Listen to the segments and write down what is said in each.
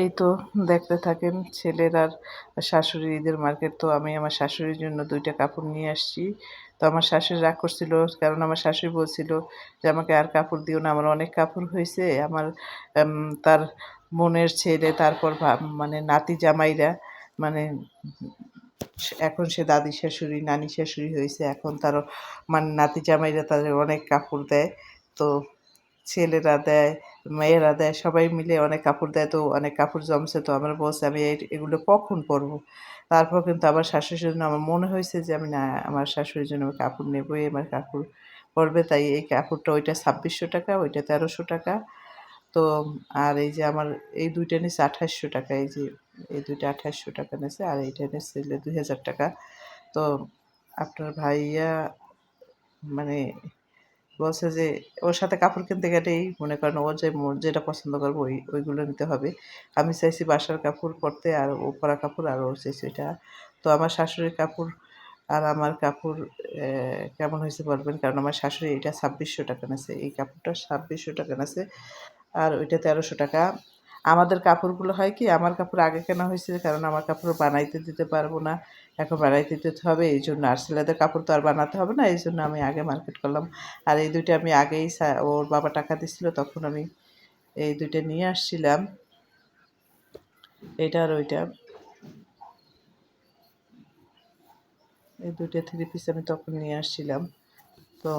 এই তো দেখতে থাকেন ছেলের আর শাশুড়ির ঈদের মার্কেট। তো আমি আমার শাশুড়ির জন্য ২ টা কাপড় নিয়ে আসছি। তো আমার শাশুড়ি রাগ করছিল। কারণ আমার শাশুড়ি বলছিল যে, "আমাকে আর কাপড় দিও না। আমার অনেক কাপড় হইছে।" আমার এম তার বোনের ছেলে, তারপর মানে নাতি জামাইরা মানে এখন সে দাদি শাশুড়ি, নানি শাশুড়ি হইছে। এখন তারও মানে নাতি জামাইরা তাদের অনেক কাপড় দেয়। তো ছেলেরা দেয়, মেয়েরা দেয়, সবাই মিলে অনেক কাপড় দেয়। তো অনেক কাপড় জমছে। তো আমরা বলছি, "আমি এগুলো কখন পরবো?" তারপর কিন্তু আমার শাশুড়ির জন্য আমার মনে হয়েছে যে আমি না আমার শাশুড়ির জন্য আমি কাপড় নেবই। আমার কাপড় পরবে। তাই এই কাপড়টা ওইটা ৳২৬০০, ওইটা ৳১৩০০। তো আর এই যে আমার এই ২ টা নিছে ৳২৮০০। এই যে এই ২ টা ৳২৮০০ নিছে। আর এইটা নিচ্ছে হলো ৳২০০০। তো আপনার ভাইয়া মানে বলছে যে ওর সাথে কাপড় কিনতে গেলেই মনে করেন ও যে যেটা পছন্দ করবে ওইগুলো নিতে হবে। আমি চাইছি বাসার কাপড় পরতে আর ও পরা কাপড় আর ও চাইছে ওইটা। তো আমার শাশুড়ির কাপড় আর আমার কাপড় কেমন হইছে বলবেন। কারণ আমার শাশুড়ি এটা ৳২৬০০ নিছে। এই কাপড়টা ৳২৬০০ নিছে। আর ওইটা ৳১৩০০। আমাদের কাপড়গুলো হয় কি আমার কাপড় আগে কেনা হইছে কারণ আমার কাপড় বানাইতে দিতে পারব না। এখন বানাইতে দিতে হবে এইজন্য। আর ছেলেদের কাপড় তো আর বানাতে হবে না। এইজন্য আমি আগে মার্কেট করলাম। আর এই ২ টা আমি আগেই ওর বাবা টাকা দিছিল তখন আমি এই ২ টা নিয়ে আসছিলাম। এইটা আর ওইটা। এই ২ টা 3 পিস আমি তখন নিয়ে আসছিলাম। তো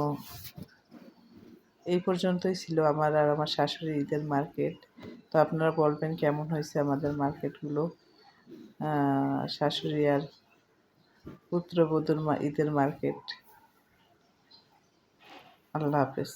এই পর্যন্তই ছিল আমার আর আমার শাশুড়ির ঈদের মার্কেট। তো আপনারা বলবেন কেমন হইছে আমাদের মার্কেটগুলো। শাশুড়ি আর পুত্রবধূর ঈদের মার্কেট। আল্লাহ হাফেজ।